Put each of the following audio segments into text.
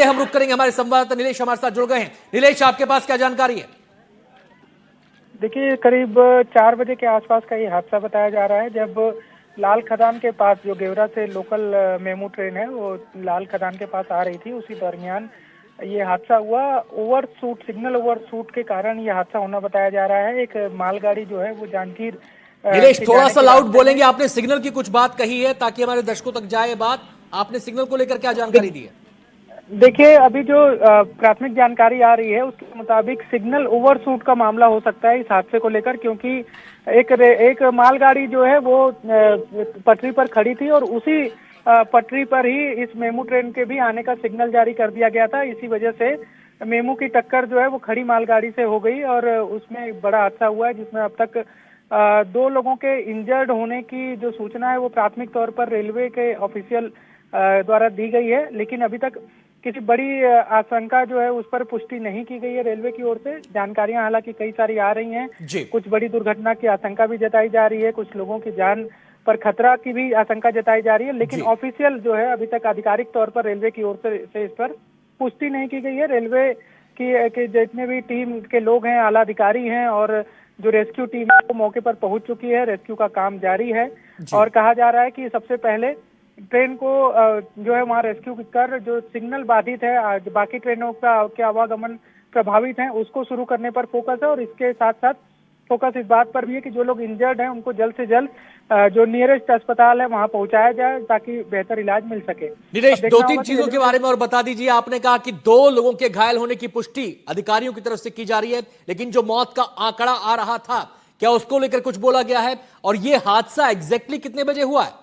हम रुक करेंगे, हमारे संवाददाता नीलेश हमारे साथ जुड़ गए हैं। नीलेश, आपके पास क्या जानकारी है? देखिए, करीब 4 बजे के आसपास का ये हादसा बताया जा रहा है, जब लाल खदान के पास, जो गेवरा से लोकल मेमू ट्रेन है, वो लाल खदान के पास आ रही थी, उसी दरमियान ये हादसा हुआ। सिग्नल ओवरशूट के कारण ये हादसा होना बताया जा रहा है। एक मालगाड़ी जो है वो जांजगीर नीलेश, के थोड़ा जाने सा के लाउड रास्ते में। बोलेंगे? आपने सिग्नल की कुछ बात कही है ताकि हमारे दर्शकों तक जाए बात। आपने सिग्नल को लेकर क्या जानकारी दी है? देखिए, अभी जो प्राथमिक जानकारी आ रही है उसके मुताबिक सिग्नल ओवरशूट का मामला हो सकता है इस हादसे को लेकर, क्योंकि एक मालगाड़ी जो है वो पटरी पर खड़ी थी और उसी पटरी पर ही इस मेमू ट्रेन के भी आने का सिग्नल जारी कर दिया गया था। इसी वजह से मेमू की टक्कर जो है वो खड़ी मालगाड़ी से हो गई और उसमें एक बड़ा हादसा हुआ है, जिसमें अब तक 2 लोगों के इंजर्ड होने की जो सूचना है वो प्राथमिक तौर पर रेलवे के ऑफिशियल द्वारा दी गई है, लेकिन अभी तक किसी बड़ी आशंका जो है उस पर पुष्टि नहीं की गई है रेलवे की ओर से। जानकारियां हालांकि कई सारी आ रही हैं, जी। कुछ बड़ी दुर्घटना की आशंका भी जताई जा रही है, कुछ लोगों की जान पर खतरा की भी आशंका जताई जा रही है, लेकिन ऑफिशियल जो है अभी तक आधिकारिक तौर पर रेलवे की ओर से इस पर पुष्टि नहीं की गई है। रेलवे की जितने भी टीम के लोग हैं, आला अधिकारी हैं और जो रेस्क्यू टीम है वो मौके पर पहुंच चुकी है। रेस्क्यू का काम जारी है और कहा जा रहा है कि सबसे पहले ट्रेन को जो है वहाँ रेस्क्यू कर जो सिग्नल बाधित है, बाकी ट्रेनों का के आवागमन प्रभावित है, उसको शुरू करने पर फोकस है। और इसके साथ साथ फोकस इस बात पर भी है कि जो लोग इंजर्ड हैं उनको जल्द से जल्द जो नियरेस्ट अस्पताल है वहाँ पहुंचाया जाए ताकि बेहतर इलाज मिल सके। नीलेश, 2-3 चीजों के बारे में और बता दीजिए। आपने कहा कि 2 लोगों के घायल होने की पुष्टि अधिकारियों की तरफ से की जा रही है, लेकिन जो मौत का आंकड़ा आ रहा था, क्या उसको लेकर कुछ बोला गया है? और यह हादसा एग्जैक्टली कितने बजे हुआ है?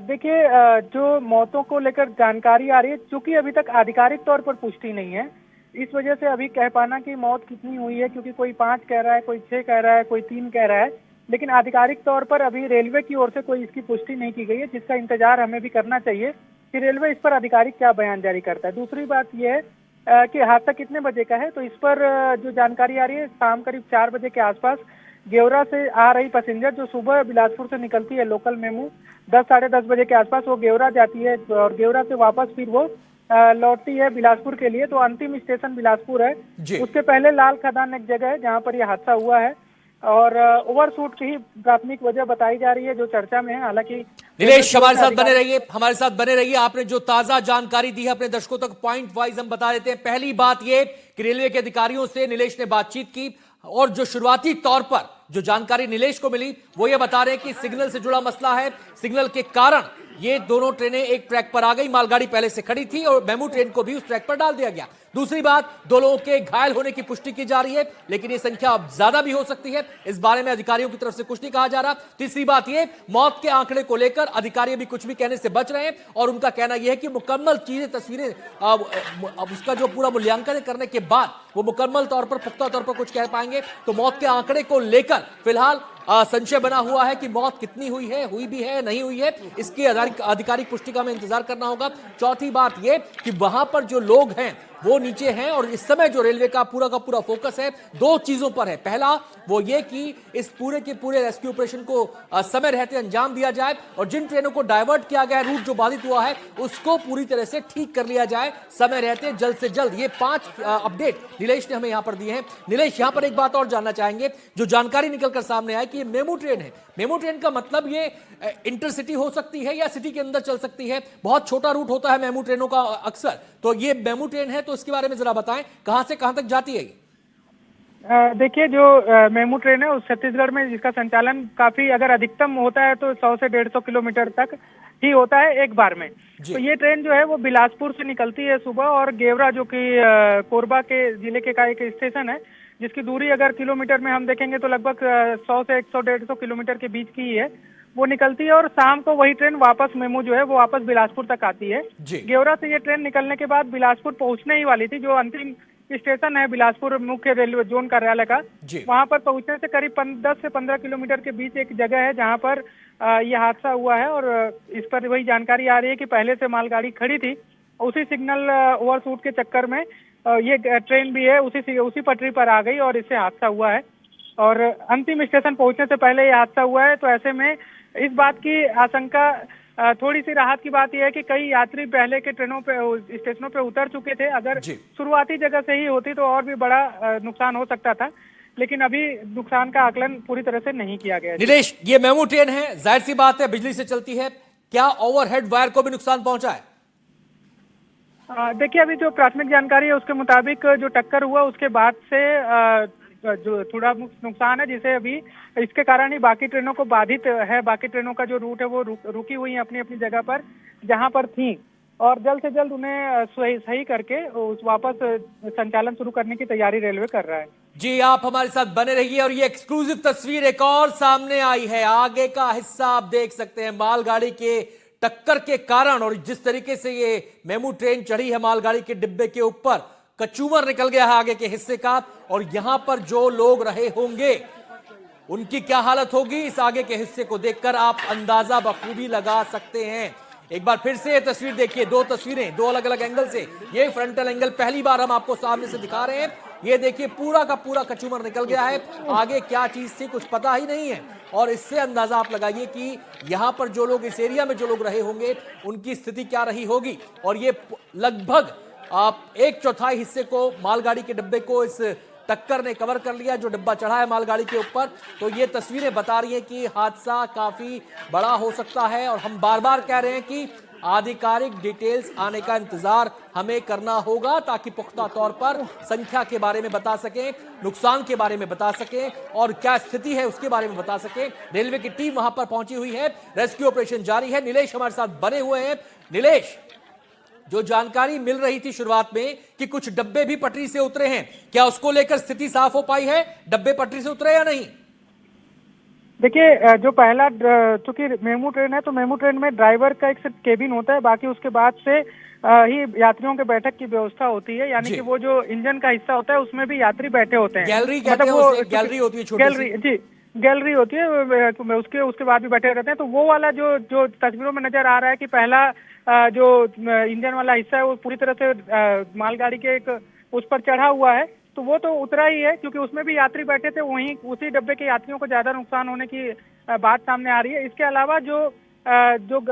देखिए, जो मौतों को लेकर जानकारी आ रही है, चूंकि अभी तक आधिकारिक तौर पर पुष्टि नहीं है, इस वजह से अभी कह पाना कि मौत कितनी हुई है, क्योंकि कोई 5 कह रहा है, कोई 6 कह रहा है, कोई 3 कह रहा है, लेकिन आधिकारिक तौर पर अभी रेलवे की ओर से कोई इसकी पुष्टि नहीं की गई है, जिसका इंतजार हमें भी करना चाहिए कि रेलवे इस पर आधिकारिक क्या बयान जारी करता है। दूसरी बात यह है कि हादसा कितने बजे का है, तो इस पर जो जानकारी आ रही है, शाम करीब 4 बजे के आसपास गेवरा से आ रही पैसेंजर जो सुबह बिलासपुर से निकलती है लोकल मेमू, 10-10:30 बजे के आसपास वो गेवरा जाती है और गेवरा से वापस फिर वो लौटती है बिलासपुर के लिए। तो अंतिम स्टेशन बिलासपुर है। उसके पहले लाल खदान एक जगह है जहाँ पर यह हादसा हुआ है और ओवरशूट की ही प्राथमिक वजह बताई जा रही है जो चर्चा में है। हालांकि नीलेश, हमारे साथ बने रहिए, हमारे साथ बने रहिए। आपने जो ताजा जानकारी दी है अपने दर्शकों तक पॉइंट वाइज हम बता देते हैं। पहली बात यह कि रेलवे के अधिकारियों से नीलेश ने बातचीत की और जो शुरुआती तौर पर जो जानकारी नीलेश को मिली वो ये बता रहे हैं कि सिग्नल से जुड़ा मसला है। सिग्नल के कारण ये दोनों ट्रेनें एक ट्रैक पर आ गई, मालगाड़ी पहले से खड़ी थी और मेमू ट्रेन को भी उस ट्रैक पर डाल दिया गया। दूसरी बात, 2 लोगों के घायल होने की पुष्टि की जा रही है, लेकिन ये संख्या अब ज्यादा भी हो सकती है, इस बारे में अधिकारियों की तरफ से कुछ नहीं कहा जा रहा। तीसरी बात ये, मौत के आंकड़े को लेकर अधिकारी अभी कुछ भी कहने से बच रहे हैं और उनका कहना यह है कि मुकम्मल चीजें, तस्वीरें, अब उसका जो पूरा मूल्यांकन करने के बाद वो मुकम्मल तौर पर, पुख्ता तौर पर कुछ कह पाएंगे। तो मौत के आंकड़े को लेकर फिलहाल संशय बना हुआ है कि मौत कितनी हुई है, हुई भी है, नहीं हुई है, इसकी आधिकारिक पुष्टि का हमें इंतजार करना होगा। चौथी बात यह कि वहां पर जो लोग हैं वो नीचे हैं और इस समय जो रेलवे का पूरा फोकस है 2 चीजों पर है। पहला वो ये कि इस पूरे के पूरे रेस्क्यू ऑपरेशन को समय रहते अंजाम दिया जाए और जिन ट्रेनों को डायवर्ट किया गया है, रूट जो बाधित हुआ है, उसको पूरी तरह से ठीक कर लिया जाए समय रहते, जल्द से जल्द। ये 5 अपडेट नीलेश ने हमें यहां पर दिए हैं। नीलेश, यहां पर एक बात और जानना चाहेंगे। जो जानकारी निकलकर सामने आई कि ये मेमू ट्रेन है, मेमू ट्रेन का मतलब ये इंटरसिटी हो सकती है या सिटी के अंदर चल सकती है? बहुत छोटा रूट होता है मेमू ट्रेनों का अक्सर, तो ये मेमू ट्रेन है, तो इसके बारे में जरा बताएं, कहां से कहां तक जाती है ये? देखिए, जो मेमू ट्रेन है उस छत्तीसगढ़ में जिसका संचालन काफी, अगर अधिकतम होता है तो 100 से 150 किलोमीटर तक ही होता है एक बार में। तो ये ट्रेन जो है वो बिलासपुर से निकलती है सुबह और गेवरा, जो कि कोरबा के जिले के का एक स्टेशन है, जिसकी दूरी अगर किलोमीटर में हम देखेंगे तो लगभग 100 से 100-150 किलोमीटर के बीच की ही है, वो निकलती है और शाम को वही ट्रेन वापस मेमू जो है वो वापस बिलासपुर तक आती है। गेवरा से ये ट्रेन निकलने के बाद बिलासपुर पहुंचने ही वाली थी। जो अंतिम स्टेशन है बिलासपुर मुख्य रेलवे जोन कार्यालय का, वहां पर पहुंचने से करीब 10 से 15 किलोमीटर के बीच एक जगह है जहां पर यह हादसा हुआ है और इस पर वही जानकारी आ रही है कि पहले से मालगाड़ी खड़ी थी, उसी सिग्नल ओवरशूट के चक्कर में ये ट्रेन भी है उसी पटरी पर आ गई और इससे हादसा हुआ है और अंतिम स्टेशन पहुंचने से पहले ये हादसा हुआ है। तो ऐसे में इस बात की आशंका थोड़ी सी राहत की बात यह है कि कई यात्री पहले के ट्रेनों पे स्टेशनों पे उतर चुके थे। अगर जी। शुरुआती जगह से ही होती तो और भी बड़ा नुकसान हो सकता था, लेकिन अभी नुकसान का आकलन पूरी तरह से नहीं किया गया। नीलेश, ये मेमू ट्रेन है, जाहिर सी बात है बिजली से चलती है, क्या ओवरहेड वायर को भी नुकसान पहुंचा है? देखिए, अभी जो प्राथमिक जानकारी है उसके मुताबिक जो टक्कर हुआ उसके बाद से जो थोड़ा नुकसान है, जिसे अभी इसके कारण ही बाकी ट्रेनों को बाधित है। बाकी ट्रेनों का जो रूट है वो रुकी हुई है अपनी अपनी जगह पर जहां पर थी, और जल्द से जल्द उन्हें सही करके उस वापस संचालन शुरू करने की तैयारी रेलवे कर रहा है। जी, आप हमारे साथ बने रहिए और ये एक्सक्लूसिव तस्वीर एक और सामने आई है। आगे का हिस्सा आप देख सकते हैं, मालगाड़ी के टक्कर के कारण और जिस तरीके से ये मेमू ट्रेन चढ़ी है मालगाड़ी के डिब्बे के ऊपर, कचूमर निकल गया है आगे के हिस्से का। और यहां पर जो लोग रहे होंगे उनकी क्या हालत होगी, इस आगे के हिस्से को देखकर आप अंदाजा बखूबी लगा सकते हैं। एक बार फिर से ये तस्वीर देखिए, दो तस्वीरें दो अलग अलग एंगल से। ये फ्रंटल एंगल पहली बार हम आपको सामने से दिखा रहे हैं। ये देखिए, पूरा का पूरा कचूमर निकल गया है, आगे क्या चीज थी कुछ पता ही नहीं है। और इससे अंदाजा आप लगाइए कि यहां पर जो लोग, इस एरिया में जो लोग रहे होंगे उनकी स्थिति क्या रही होगी। और ये लगभग आप 1/4 हिस्से को, मालगाड़ी के डिब्बे को इस टक्कर ने कवर कर लिया, जो डिब्बा चढ़ा है मालगाड़ी के ऊपर। तो ये तस्वीरें बता रही है कि हादसा काफी बड़ा हो सकता है। और हम बार बार कह रहे हैं कि आधिकारिक डिटेल्स आने का इंतजार हमें करना होगा, ताकि पुख्ता तौर पर संख्या के बारे में बता सकें, नुकसान के बारे में बता सकें और क्या स्थिति है उसके बारे में बता सकें। रेलवे की टीम वहां पर पहुंची हुई है, रेस्क्यू ऑपरेशन जारी है। नीलेश हमारे साथ बने हुए हैं। नीलेश, जो जानकारी मिल रही थी शुरुआत में कि कुछ डब्बे भी पटरी से उतरे हैं, क्या उसको लेकर स्थिति साफ हो पाई है? डब्बे पटरी से उतरे या नहीं? देखिए, जो पहला, चूंकि मेमू ट्रेन है तो मेमू ट्रेन में ड्राइवर का एक सिर्फ केबिन होता है, बाकी उसके बाद से ही यात्रियों के बैठक की व्यवस्था होती है। यानी कि वो जो इंजन का हिस्सा होता है उसमें भी यात्री बैठे होते हैं। गैलरी कहते हैं उसे, गैलरी होती है छोटी सी। गैलरी, जी गैलरी होती है, उसके बाद भी बैठे रहते हैं। तो वो वाला जो तस्वीरों में नजर आ रहा है कि पहला जो इंजन वाला हिस्सा है वो पूरी तरह से मालगाड़ी के एक उस पर चढ़ा हुआ है, तो वो तो उतरा ही है, क्योंकि उसमें भी यात्री बैठे थे। वहीं उसी डब्बे के यात्रियों को ज्यादा नुकसान होने की बात सामने आ रही है। इसके अलावा जो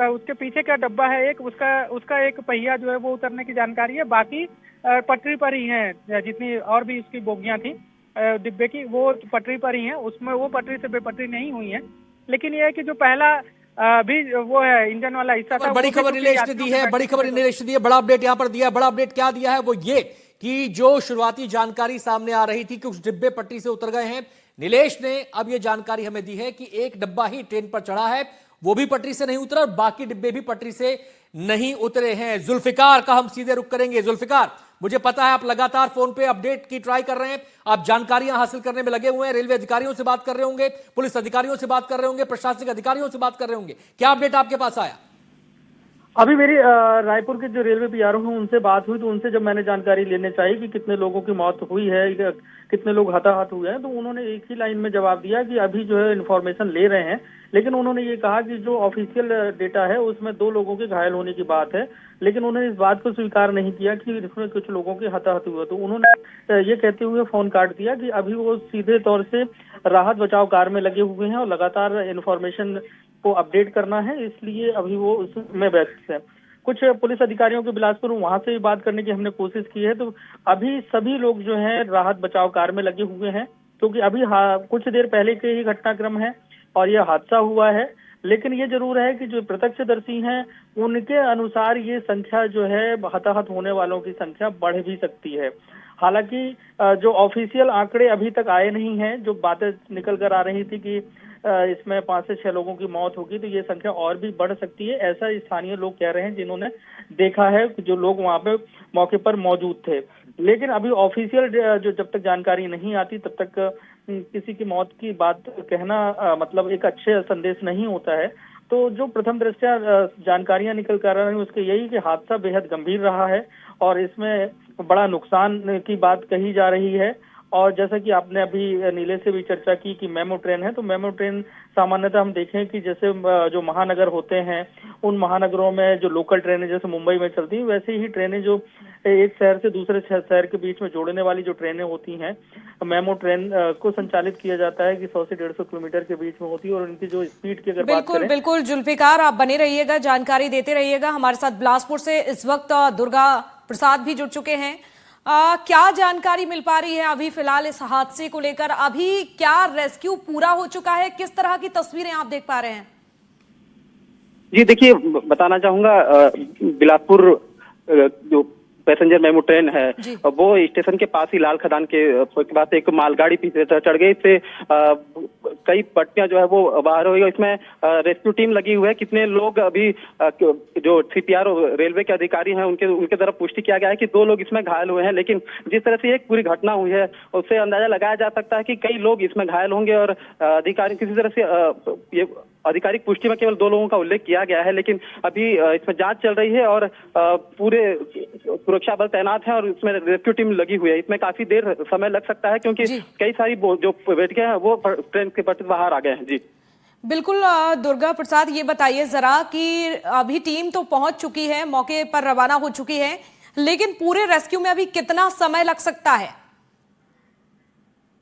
उसके पीछे का डब्बा है, एक उसका एक पहिया जो है वो उतरने की जानकारी है। बाकी पटरी पर ही है, जितनी और भी उसकी बोगियां थी डिब्बे की, वो पटरी पर ही है। उसमें वो पटरी से बेपटरी नहीं हुई है। लेकिन ये है कि जो पहला भी वो है इंजन वाला हिस्सा था। बड़ी खबर नीलेश ने दी है, बड़ी खबर नीलेश ने दी है, बड़ा अपडेट यहां पर दिया है। बड़ा अपडेट क्या दिया है वो ये कि जो शुरुआती जानकारी सामने आ रही थी कि कुछ डिब्बे पटरी से उतर गए हैं, नीलेश ने अब ये जानकारी हमें दी है कि एक डब्बा ही ट्रेन पर चढ़ा है, वो भी पटरी से नहीं उतरा और बाकी डिब्बे भी पटरी से नहीं उतरे हैं। जुल्फिकार का हम सीधे रुख करेंगे। जुल्फिकार, मुझे पता है आप लगातार फोन पे अपडेट की ट्राई कर रहे हैं, आप जानकारियां हासिल करने में लगे हुए हैं, रेलवे अधिकारियों से बात कर रहे होंगे, पुलिस अधिकारियों से बात कर रहे होंगे, प्रशासनिक अधिकारियों से बात कर रहे होंगे, क्या अपडेट आपके पास आया? अभी मेरी रायपुर के जो रेलवे पीआरओ हैं उनसे बात हुई, तो उनसे जब मैंने जानकारी लेने चाहिए कि कितने लोगों की मौत हुई है, कितने लोग हताहत हुए हैं, तो उन्होंने एक ही लाइन में जवाब दिया कि अभी जो है इन्फॉर्मेशन ले रहे हैं। लेकिन उन्होंने ये कहा कि जो ऑफिशियल डेटा है उसमें 2 लोगों के घायल होने की बात है, लेकिन उन्होंने इस बात को स्वीकार नहीं किया कि इसमें कुछ लोगों के हताहत हुए। तो उन्होंने ये कहते हुए फोन काट दिया कि अभी वो सीधे तौर से राहत बचाव कार्य में लगे हुए हैं और लगातार इन्फॉर्मेशन को अपडेट करना है, इसलिए अभी वो उसमें व्यस्त है। कुछ पुलिस अधिकारियों के बिलासपुर, वहां से भी बात करने की हमने कोशिश की है, तो अभी सभी लोग जो हैं राहत बचाव कार्य में लगे हुए हैं, क्योंकि अभी कुछ देर पहले के ही घटनाक्रम है और यह हादसा हुआ है। लेकिन ये जरूर है कि जो प्रत्यक्षदर्शी हैं उनके अनुसार ये संख्या जो है हताहत होने वालों की संख्या बढ़ भी सकती है। हालांकि जो ऑफिशियल आंकड़े अभी तक आए नहीं हैं, जो बातें निकल कर आ रही थी कि इसमें 5 से 6 लोगों की मौत होगी, तो ये संख्या और भी बढ़ सकती है, ऐसा स्थानीय लोग कह रहे हैं जिन्होंने देखा है, जो लोग वहां पे मौके पर मौजूद थे। लेकिन अभी ऑफिशियल जो जब तक जानकारी नहीं आती तब तक किसी की मौत की बात कहना मतलब एक अच्छे संदेश नहीं होता है। तो जो प्रथम दृष्टया जानकारियां निकल कर रही हैं उसके यही कि हादसा बेहद गंभीर रहा है और इसमें बड़ा नुकसान की बात कही जा रही है। और जैसा कि आपने अभी नीले से भी चर्चा की कि मेमो ट्रेन है, तो मेमो ट्रेन सामान्यतः हम देखें कि जैसे जो महानगर होते हैं उन महानगरों में जो लोकल ट्रेनें जैसे मुंबई में चलती हैं, वैसे ही ट्रेनें जो एक शहर से दूसरे शहर के बीच में जोड़ने वाली जो ट्रेनें होती हैं, मेमो ट्रेन को संचालित किया जाता है कि 100 से 150 किलोमीटर के बीच में होती है। और उनकी जो स्पीड की अगर बात बिल्कुल करें, बिल्कुल जुल्फिकार, आप बने रहिएगा, जानकारी देते रहिएगा। हमारे साथ बिलासपुर से इस वक्त दुर्गा प्रसाद भी जुड़ चुके हैं। क्या जानकारी मिल पा रही है अभी फिलहाल इस हादसे को लेकर? अभी क्या रेस्क्यू पूरा हो चुका है? किस तरह की तस्वीरें आप देख पा रहे हैं? जी देखिए, बताना चाहूंगा, बिलासपुर जो पैसेंजर मेमो ट्रेन है वो स्टेशन के पास ही लाल खदान के पास एक मालगाड़ी पीछे चढ़ गई। इससे कई पट्टियां जो है वो बाहर हो गई। इसमें रेस्क्यू टीम लगी हुई है। कितने लोग अभी जो सीपीआर रेलवे के अधिकारी हैं उनके तरफ पुष्टि किया गया है कि 2 लोग इसमें घायल हुए हैं। लेकिन जिस तरह से एक पूरी घटना हुई है उससे अंदाजा लगाया जा सकता है कि कई लोग इसमें घायल होंगे। और अधिकारी किसी तरह से ये आधिकारिक पुष्टि में केवल 2 लोगों का उल्लेख किया गया है। लेकिन अभी इसमें जांच चल रही है और पूरे सुरक्षा बल तैनात हैं और इसमें रेस्क्यू टीम लगी हुई है। इसमें काफी देर समय लग सकता है क्योंकि कई सारी जो बैठकें हैं वो ट्रेन के पटरी बाहर आ गए हैं। जी बिल्कुल दुर्गा प्रसाद, ये बताइए जरा कि अभी टीम तो पहुंच चुकी है, मौके पर रवाना हो चुकी है, लेकिन पूरे रेस्क्यू में अभी कितना समय लग सकता है?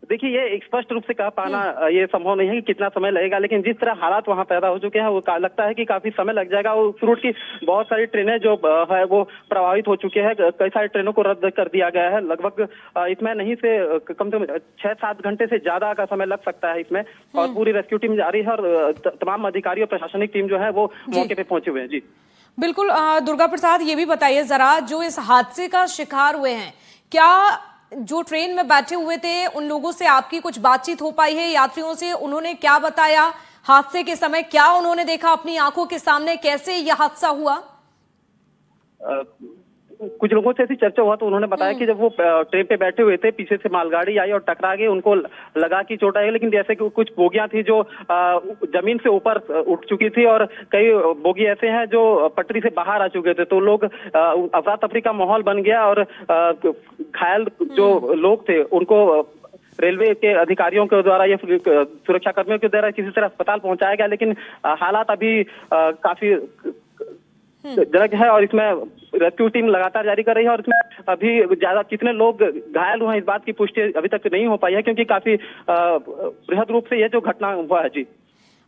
देखिए, ये स्पष्ट रूप से कह पाना ये संभव नहीं है कि कितना समय लगेगा। लेकिन जिस तरह हालात वहां पैदा हो चुके हैं वो लगता है कि काफी समय लग जाएगा। और उस रूट की बहुत सारी ट्रेनें जो है वो प्रभावित हो चुके हैं। कई सारी ट्रेनों को रद्द कर दिया गया है। लगभग इसमें नहीं से कम से कम 6-7 घंटे से ज्यादा का समय लग सकता है इसमें। और पूरी रेस्क्यू टीम जारी है और तमाम अधिकारी और प्रशासनिक टीम जो है वो मौके पे पहुंचे हुए हैं। जी बिल्कुल दुर्गा प्रसाद, ये भी बताइए जरा, जो इस हादसे का शिकार हुए हैं, क्या जो ट्रेन में बैठे हुए थे उन लोगों से आपकी कुछ बातचीत हो पाई है? यात्रियों से उन्होंने क्या बताया? हादसे के समय क्या उन्होंने देखा अपनी आंखों के सामने? कैसे यह हादसा हुआ? कुछ लोगों से ऐसी चर्चा हुआ तो उन्होंने बताया कि जब वो ट्रेन पे बैठे हुए थे, पीछे से मालगाड़ी आई और टकरा गई, उनको लगा कि चोट आई। लेकिन जैसे कि कुछ बोगियां थी जो जमीन से ऊपर उठ चुकी थी और कई बोगी ऐसे हैं जो पटरी से बाहर आ चुके थे, तो लोग अफरा तफरी का माहौल बन गया। और घायल जो लोग थे उनको रेलवे के अधिकारियों के द्वारा या सुरक्षा कर्मियों के द्वारा किसी तरह अस्पताल पहुंचाया गया। लेकिन हालात अभी काफी जनक है और इसमें रेस्क्यू टीम लगातार जारी कर रही है। और इसमें अभी ज्यादा कितने लोग घायल हुए हैं इस बात की पुष्टि अभी तक नहीं हो पाई है क्योंकि काफी बृहद रूप से ये जो घटना हुआ है। जी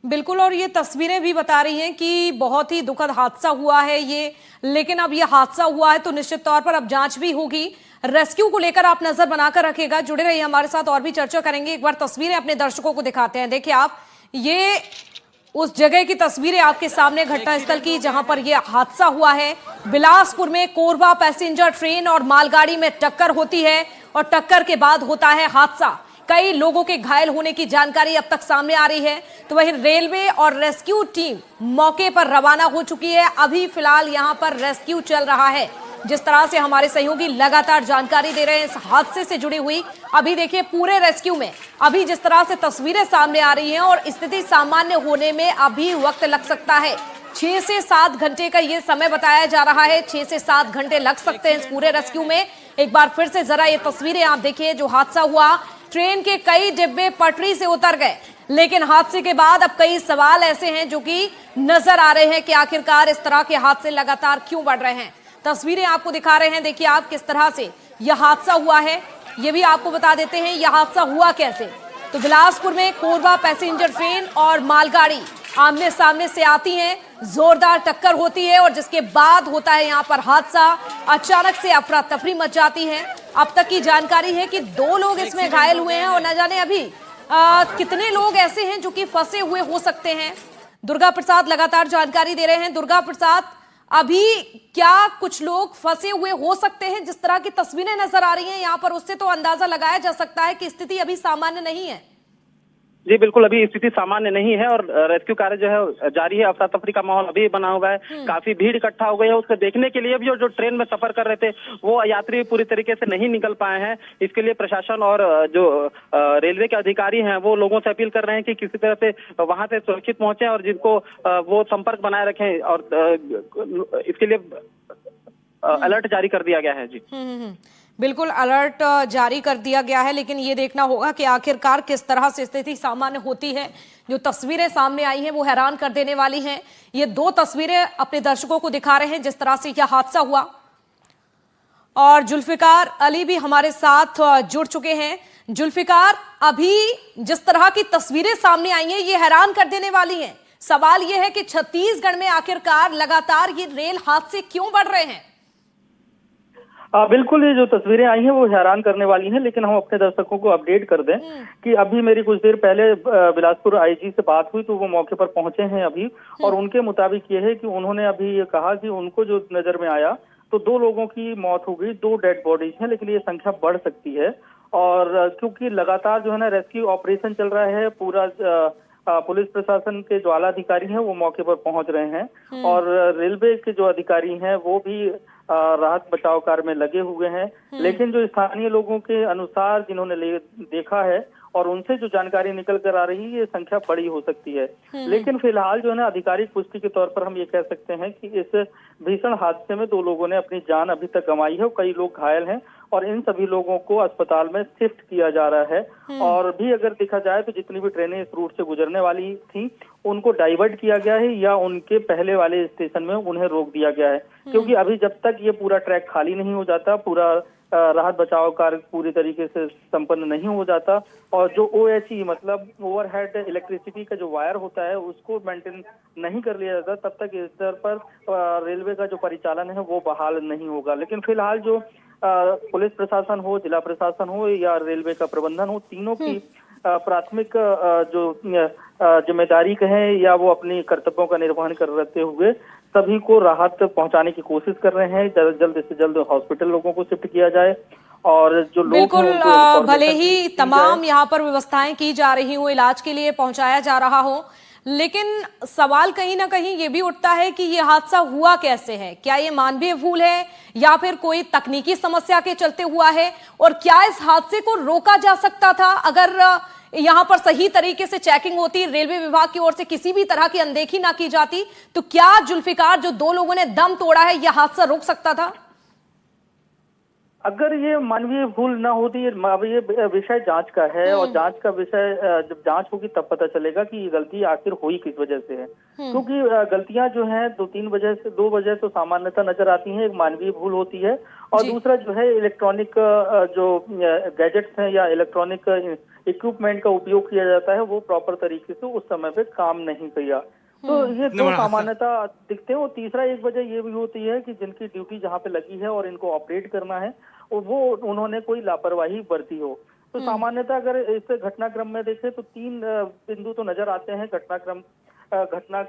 बिल्कुल, और ये तस्वीरें भी बता रही हैं कि बहुत ही दुखद हादसा हुआ है ये। लेकिन अब ये हादसा हुआ है तो निश्चित तौर पर अब जांच भी होगी। रेस्क्यू को लेकर आप नजर बनाकर रखिएगा, जुड़े रहिए हमारे साथ, और भी चर्चा करेंगे। एक बार तस्वीरें अपने दर्शकों को दिखाते हैं। देखिए आप, ये उस जगह की तस्वीरें आपके सामने घटनास्थल की जहां पर यह हादसा हुआ है। बिलासपुर में कोरबा पैसेंजर ट्रेन और मालगाड़ी में टक्कर होती है और टक्कर के बाद होता है हादसा। कई लोगों के घायल होने की जानकारी अब तक सामने आ रही है। तो वहीं रेलवे और रेस्क्यू टीम मौके पर रवाना हो चुकी है। अभी फिलहाल यहां पर रेस्क्यू चल रहा है। जिस तरह से हमारे सहयोगी लगातार जानकारी दे रहे हैं इस हादसे से जुड़ी हुई, अभी देखिए पूरे रेस्क्यू में अभी जिस तरह से तस्वीरें सामने आ रही हैं और स्थिति सामान्य होने में अभी वक्त लग सकता है। 6 से 7 घंटे का ये समय बताया जा रहा है। 6 से 7 घंटे लग सकते हैं इस पूरे रेस्क्यू में। एक बार फिर से जरा ये तस्वीरें आप देखिए, जो हादसा हुआ, ट्रेन के कई डिब्बे पटरी से उतर गए। लेकिन हादसे के बाद अब कई सवाल ऐसे हैं जो कि नजर आ रहे हैं कि आखिरकार इस तरह के हादसे लगातार क्यों बढ़ रहे हैं। तस्वीरें आपको दिखा रहे हैं, देखिए आप किस तरह से यह हादसा हुआ है। ये भी आपको बता देते हैं यह हादसा हुआ कैसे। तो बिलासपुर में कोरबा पैसेंजर ट्रेन और मालगाड़ी आमने सामने से आती हैं, जोरदार टक्कर होती है और जिसके बाद होता है यहाँ पर हादसा। अचानक से अफरा तफरी मच जाती है। अब तक की जानकारी है कि 2 लोग इसमें घायल हुए हैं और न जाने अभी कितने लोग ऐसे हैं जो कि फंसे हुए हो सकते हैं। दुर्गा प्रसाद लगातार जानकारी दे रहे हैं। दुर्गा प्रसाद, अभी क्या कुछ लोग फंसे हुए हो सकते हैं? जिस तरह की तस्वीरें नजर आ रही हैं यहाँ पर, उससे तो अंदाजा लगाया जा सकता है कि स्थिति अभी सामान्य नहीं है। जी बिल्कुल, अभी स्थिति सामान्य नहीं है और रेस्क्यू कार्य जो है जारी है। अफरा तफरी का माहौल अभी बना हुआ है। काफी भीड़ इकट्ठा हो गई है। उसको देखने के लिए भी जो ट्रेन में सफर कर रहे थे वो यात्री पूरी तरीके से नहीं निकल पाए हैं। इसके लिए प्रशासन और जो रेलवे के अधिकारी हैं वो लोगों से अपील कर रहे हैं कि किसी तरह से वहां से सुरक्षित पहुंचे और जिनको वो संपर्क बनाए रखें। और इसके लिए अलर्ट जारी कर दिया गया है। जी बिल्कुल, अलर्ट जारी कर दिया गया है। लेकिन ये देखना होगा कि आखिरकार किस तरह से स्थिति सामान्य होती है। जो तस्वीरें सामने आई हैं वो हैरान कर देने वाली हैं। ये 2 तस्वीरें अपने दर्शकों को दिखा रहे हैं जिस तरह से यह हादसा हुआ। और जुल्फिकार अली भी हमारे साथ जुड़ चुके हैं। जुल्फिकार, अभी जिस तरह की तस्वीरें सामने आई हैं ये हैरान कर देने वाली हैं। सवाल ये है कि छत्तीसगढ़ में आखिरकार लगातार ये रेल हादसे क्यों बढ़ रहे हैं? बिल्कुल, ये जो तस्वीरें आई हैं वो हैरान करने वाली हैं, लेकिन हम अपने दर्शकों को अपडेट कर दें कि अभी मेरी कुछ देर पहले बिलासपुर आईजी से बात हुई तो वो मौके पर पहुंचे हैं अभी, और उनके मुताबिक ये है कि उन्होंने अभी ये कहा कि उनको जो नजर में आया तो 2 लोगों की मौत हो गई, 2 डेड बॉडीज हैं, लेकिन ये संख्या बढ़ सकती है। और क्योंकि लगातार जो है ना रेस्क्यू ऑपरेशन चल रहा है, पूरा पुलिस प्रशासन के जो आला अधिकारी हैं वो मौके पर पहुंच रहे हैं, और रेलवे के जो अधिकारी हैं वो भी राहत बचाव कार्य में लगे हुए हैं। लेकिन जो स्थानीय लोगों के अनुसार जिन्होंने देखा है और उनसे जो जानकारी निकल कर आ रही है, ये संख्या बड़ी हो सकती है। लेकिन फिलहाल जो है ना आधिकारिक पुष्टि के तौर पर हम ये कह सकते हैं कि इस भीषण हादसे में 2 लोगों ने अपनी जान अभी तक गंवाई है और कई लोग घायल हैं, और इन सभी लोगों को अस्पताल में शिफ्ट किया जा रहा है। और भी अगर देखा जाए तो जितनी भी ट्रेनें इस रूट से गुजरने वाली थी उनको डाइवर्ट किया गया है, या उनके पहले वाले स्टेशन में उन्हें रोक दिया गया है, क्योंकि अभी जब तक ये पूरा ट्रैक खाली नहीं हो जाता, पूरा राहत बचाव कार्य पूरी तरीके से संपन्न नहीं हो जाता, और जो OHE मतलब ओवरहेड इलेक्ट्रिसिटी का जो वायर होता है उसको मेंटेन नहीं कर लिया जाता, तब तक इस स्तर पर रेलवे का जो परिचालन है वो बहाल नहीं होगा। लेकिन फिलहाल जो पुलिस प्रशासन हो, जिला प्रशासन हो या रेलवे का प्रबंधन हो, तीनों की प्राथमिक जो जिम्मेदारी कहें या वो अपनी कर्तव्यों का निर्वहन करते हुए सभी को राहत पहुंचाने की कोशिश कर रहे हैं। जल्द से जल्द हॉस्पिटल लोगों को शिफ्ट किया जाए, और जो लोग बिल्कुल, भले ही तमाम यहाँ पर व्यवस्थाएं की जा रही हो, इलाज के लिए पहुंचाया जा रहा हो, लेकिन सवाल कहीं ना कहीं ये भी उठता है कि ये हादसा हुआ कैसे है? क्या ये मानवीय भूल है या फिर कोई तकनीकी समस्या के चलते हुआ है? और क्या इस हादसे को रोका जा सकता था अगर यहाँ पर सही तरीके से चेकिंग होती, रेलवे विभाग की ओर से किसी भी तरह की अनदेखी ना की जाती? तो क्या जुल्फिकार, जो 2 लोगों ने दम तोड़ा है, यह हादसा रोक सकता था? अगर ये मानवीय भूल ना होती, ये विषय जांच का है, और जांच का विषय जब जांच होगी तब पता चलेगा कि ये गलती आखिर हुई किस वजह से है। क्योंकि गलतियां जो हैं 2 वजह तो सामान्यतः नजर आती हैं। एक मानवीय भूल होती है, और दूसरा जो है इलेक्ट्रॉनिक जो गैजेट्स हैं या इलेक्ट्रॉनिक इक्विपमेंट का उपयोग किया जाता है वो प्रॉपर तरीके से उस समय पे काम नहीं किया। तो ये 2 सामान्यतः दिखते हैं। और तीसरा एक वजह ये भी होती है कि जिनकी ड्यूटी जहाँ पे लगी है और इनको ऑपरेट करना है, वो उन्होंने कोई लापरवाही बरती हो। तो सामान्यतः अगर इस घटनाक्रम में देखें तो 3 बिंदु तो नजर आते हैं घटना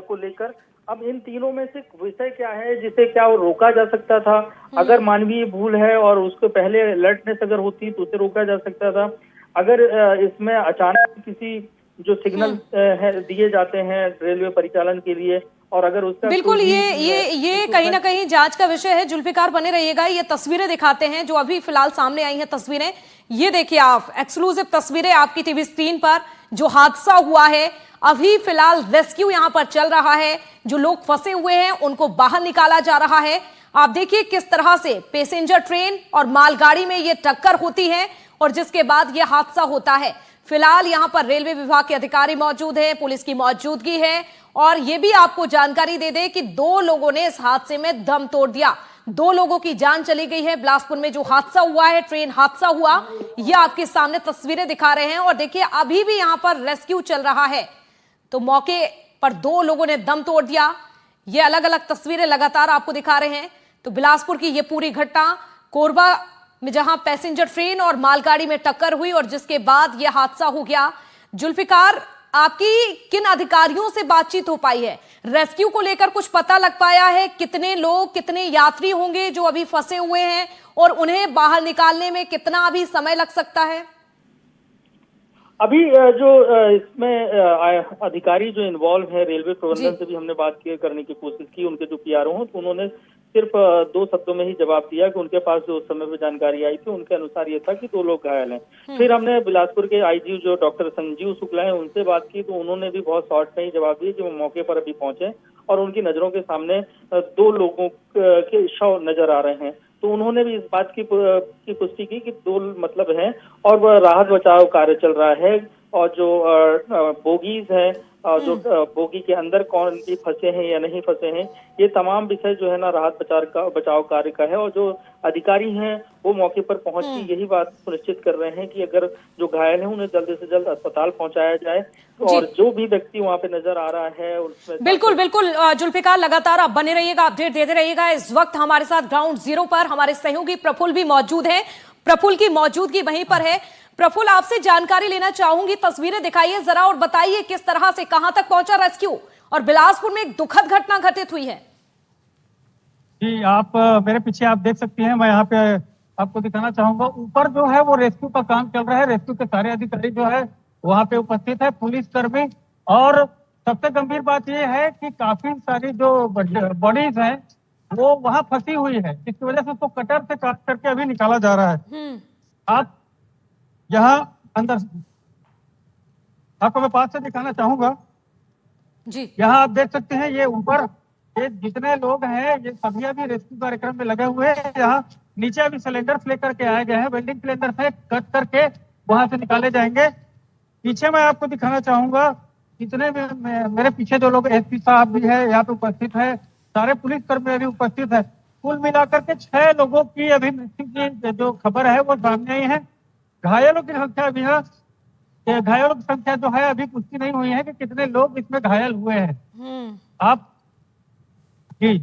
को लेकर। अब इन तीनों में से विषय क्या है जिसे क्या रोका जा सकता था? अगर मानवीय भूल है और उसको पहले अलर्टनेस अगर होती तो उसे रोका जा सकता था। अगर इसमें अचानक किसी जो सिग्नल दिए जाते हैं रेलवे परिचालन के लिए, और अगर उसका बिल्कुल ये कहीं ना कहीं जांच का विषय है। जुल्फिकार बने रहिएगा, ये तस्वीरें दिखाते हैं जो अभी फिलहाल सामने आई हैं तस्वीरें। ये देखिए आप, एक्सक्लूसिव तस्वीरें आपकी टीवी स्क्रीन पर। जो हादसा हुआ है, अभी फिलहाल रेस्क्यू यहां पर चल रहा है। जो लोग फंसे हुए हैं उनको बाहर निकाला जा रहा है। आप देखिए किस तरह से पैसेंजर ट्रेन और मालगाड़ी में ये टक्कर होती है और जिसके बाद ये हादसा होता है। फिलहाल यहां पर रेलवे विभाग के अधिकारी मौजूद हैं, पुलिस की मौजूदगी है, और ये भी आपको जानकारी दे दें कि 2 लोगों ने इस हादसे में दम तोड़ दिया। 2 लोगों की जान चली गई है। बिलासपुर में जो हादसा हुआ है, ट्रेन हादसा हुआ, ये आपके सामने तस्वीरें दिखा रहे हैं। और देखिए अभी भी यहां पर रेस्क्यू चल रहा है, तो मौके पर 2 लोगों ने दम तोड़ दिया। ये अलग अलग तस्वीरें लगातार आपको दिखा रहे हैं। तो बिलासपुर की ये पूरी घटना, कोरबा में जहां पैसेंजर ट्रेन और मालगाड़ी में टक्कर हुई और जिसके बाद यह हादसा हो गया। जुल्फिकार, आपकी किन अधिकारियों से बातचीत हो पाई है? रेस्क्यू को लेकर कुछ पता लग पाया है? कितने लोग, कितने यात्री होंगे जो अभी फंसे हुए हैं, और उन्हें बाहर निकालने में कितना अभी समय लग सकता है? अभी जो इसमें अधिकारी जो इन्वॉल्व है, रेलवे प्रबंधन से भी हमने बात करने की कोशिश की। उनके जो PRO हैं तो उन्होंने सिर्फ 2 शब्दों में ही जवाब दिया कि उनके पास जो उस समय पे जानकारी आई थी उनके अनुसार ये था कि 2 लोग घायल हैं। फिर हमने बिलासपुर के IG जो डॉक्टर संजीव शुक्ला हैं उनसे बात की, तो उन्होंने भी बहुत शॉर्ट में ही जवाब दिया कि वो मौके पर अभी पहुंचे और उनकी नजरों के सामने 2 लोगों के शव नजर आ रहे हैं। तो उन्होंने भी इस बात की पुष्टि की कि 2 मतलब हैं और वह राहत बचाव कार्य चल रहा है। और जो बोगीज है, जो बोगी के अंदर कौन भी फंसे हैं या नहीं फंसे हैं, ये तमाम विषय जो है ना राहत बचाव कार्य का है। और जो अधिकारी हैं वो मौके पर पहुंच के यही बात सुनिश्चित कर रहे हैं कि अगर जो घायल हैं उन्हें जल्द से जल्द अस्पताल पहुंचाया जाए। और जो भी व्यक्ति वहां पे नजर आ रहा है उसमें बिल्कुल बिल्कुल जुल्फिकार, लगातार आप बने रहिएगा, अपडेट देते रहिएगा। इस वक्त हमारे साथ ग्राउंड जीरो पर हमारे सहयोगी प्रफुल्ल भी मौजूद हैं। प्रफुल्ल की मौजूदगी वहीं पर है। प्रफुल्ल, आपसे जानकारी लेना चाहूंगी, तस्वीरें दिखाइए जरा और बताइए किस तरह से कहां तक पहुंचा रेस्क्यू, और बिलासपुर में एक दुखद घटना घटित हुई है। जी, आप मेरे पीछे आप देख सकती हैं, मैं यहाँ पे आपको दिखाना चाहूंगा। ऊपर जो है वो रेस्क्यू का काम चल रहा है। रेस्क्यू के सारे अधिकारी जो है वहाँ पे उपस्थित है, पुलिस कर्मी। और सबसे गंभीर बात ये है कि काफी सारी जो बॉडीज हैं वो वहाँ फंसी हुई है, जिसकी वजह से उसको कटर से काट करके अभी निकाला जा रहा है। आप यहाँ अंदर, आपको मैं पास से दिखाना चाहूंगा जी। यहाँ आप देख सकते हैं, ये ऊपर ये जितने लोग हैं ये सभी अभी रेस्क्यू कार्यक्रम में लगे हुए हैं। यहाँ नीचे अभी सिलेंडर्स लेकर के आए गए हैं, वेल्डिंग सिलेंडर से कट करके वहां से निकाले जाएंगे। पीछे मैं आपको दिखाना चाहूंगा, जितने भी मेरे पीछे जो लोग एसपी साहब भी है यहाँ पे उपस्थित है, सारे पुलिस कर्मी अभी उपस्थित है। कुल मिलाकर के 6 लोगों की अभी मृत्यु की जो खबर है वो सामने आई है। घायलों की संख्या अभी घायलों की संख्या जो है अभी पुष्टि नहीं हुई है कि कितने लोग इसमें घायल हुए हैं। आप जी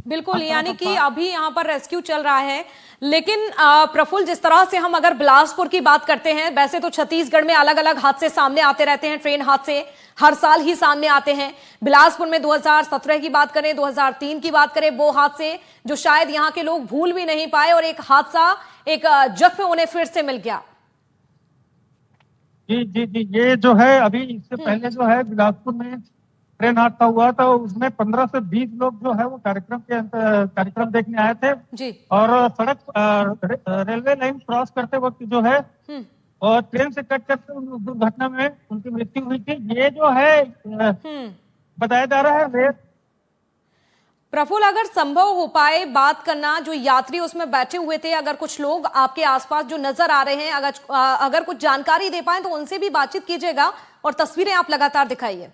बिल्कुल, यानी कि अभी यहाँ पर रेस्क्यू चल रहा है। लेकिन प्रफुल्ल, जिस तरह से हम अगर बिलासपुर की बात करते हैं, वैसे तो छत्तीसगढ़ में अलग अलग हादसे सामने आते रहते हैं, ट्रेन हादसे हर साल ही सामने आते हैं। बिलासपुर में 2017 की बात करें, 2003 की बात करें, वो हादसे जो शायद यहाँ के लोग भूल भी नहीं पाए, और एक हादसा, एक जख्म उन्हें फिर से मिल गया। जी जी जी, ये जो है अभी इससे पहले जो है बिलासपुर में ट्रेन हादसा हुआ था, उसमें 15 से 20 लोग जो है वो कार्यक्रम देखने आए थे जी। और सड़क रेलवे लाइन क्रॉस करते वक्त जो है और ट्रेन से कट करके उस दुर्घटना में उनकी मृत्यु हुई थी। ये जो है बताया जा रहा है। प्रफुल्ल, अगर संभव हो पाए बात करना, जो यात्री उसमें बैठे हुए थे, अगर कुछ लोग आपके आसपास जो नजर आ रहे हैं, अगर कुछ जानकारी दे पाए तो उनसे भी बातचीत कीजिएगा, और तस्वीरें आप लगातार दिखाइए।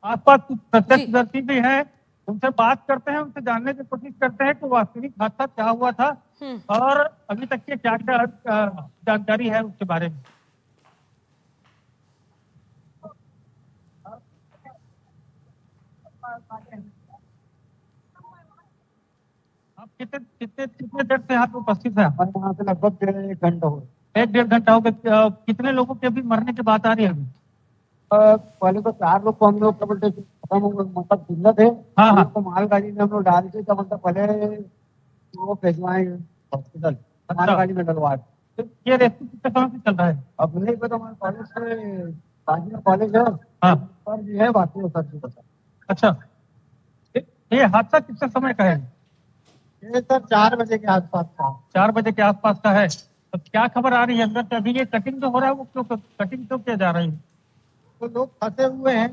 आसपास कुछ प्रत्यक्षदर्शी भी हैं, उनसे बात करते हैं, उनसे जानने की कोशिश करते हैं कि वास्तविक हादसा क्या हुआ था और अभी तक के क्या क्या जानकारी है उसके बारे में। आप कितने देर से यहाँ पे उपस्थित है? यहाँ से लगभग 1 घंटा हो गया। 1-1.5 घंटा हो गया। कितने लोगों की अभी मरने की बात आ रही है अभी? पहले तो 4 लोग को हम लोग खत्म हो गए, मतलब जिंदा थे। हाँ। तो मालगाड़ी में हम लोग डाल के, तो मतलब पहले वो भिजवाए हॉस्पिटल, मालगाड़ी में डलवा। तो ये रेस्क्यू कितने समय से चल रहा है? अब नहीं पता, हमारे कॉलेज से बाजू में कॉलेज है, हाँ। पर भी है, बाकी वो सर भी पता। अच्छा, ये हादसा कितने समय का है? ये सर 4 बजे के आसपास था। 4 बजे के आसपास का है। तो क्या खबर आ रही है अंदर से? अभी ये कटिंग जो हो रहा है वो कटिंग क्यों किया जा रही है? तो लोग फंसे हुए हैं,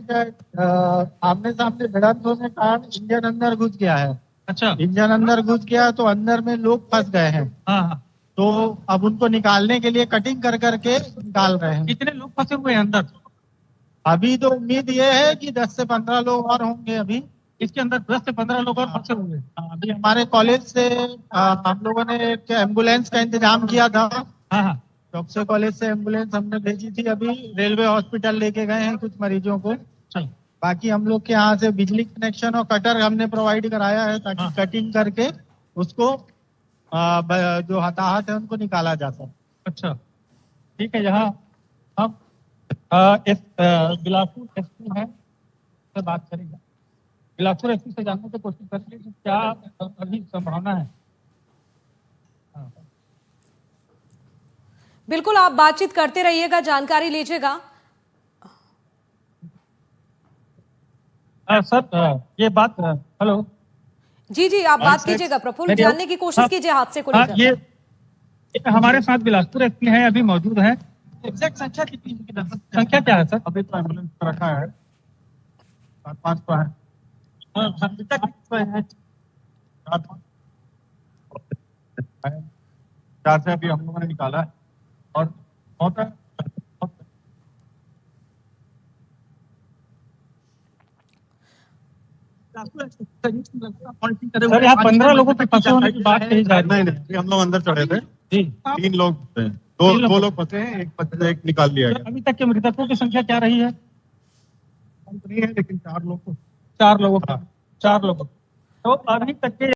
आमने सामने भिड़ंत होने के कारण इंजन अंदर घुस गया है। अच्छा। इंजन अंदर घुस गया तो अंदर में लोग फंस गए हैं। हाँ। तो अब उनको निकालने के लिए कटिंग कर करके निकाल रहे हैं। कितने लोग फंसे हुए हैं अंदर? अभी तो उम्मीद ये है कि 10 से 15 लोग और होंगे। अभी इसके अंदर 10 से 15 लोग और फंसे हुए हैं। अभी हमारे कॉलेज से हम लोगों ने एक एम्बुलेंस का इंतजाम किया था। हाँ। डॉक्टर कॉलेज से एम्बुलेंस हमने भेजी थी, अभी रेलवे हॉस्पिटल लेके गए हैं कुछ मरीजों को। बाकी हम लोग के यहाँ से बिजली कनेक्शन और कटर हमने प्रोवाइड कराया है, ताकि कटिंग करके उसको जो हताहत है उनको निकाला जा सके। अच्छा, ठीक है। यहाँ हम बिलासपुर एसपी हैं से बात करेंगे। बिलासपुर एसपी से जानने की कोशिश करेंगे कि क्या अभी संभावना है। बिल्कुल, आप बातचीत करते रहिएगा, जानकारी लीजिएगा। सर ये बात, हेलो जी जी, आप बात कीजिएगा प्रफुल्ल, जानने की कोशिश कीजिए हादसे को लेकर। ये हमारे साथ बिलासपुर एसपी है, अभी मौजूद है। एग्जैक्ट संख्या कितनी है? संख्या क्या है सर? अभी तो एम्बुलेंस रखा है 7-5 तो है। है, 4 से अभी हम लोगों ने निकाला है और बहुत सर यहाँ 15 लोगों के फंसे होने की बात कही जा रही है। नहीं, हम लोग अंदर चढ़े थे जी, 3 लोग थे, दो लोग फंसे हैं, एक निकाल लिया गया। अभी तक के मृतकों की संख्या क्या रही है? नहीं है, लेकिन 4 लोग तो अभी तक के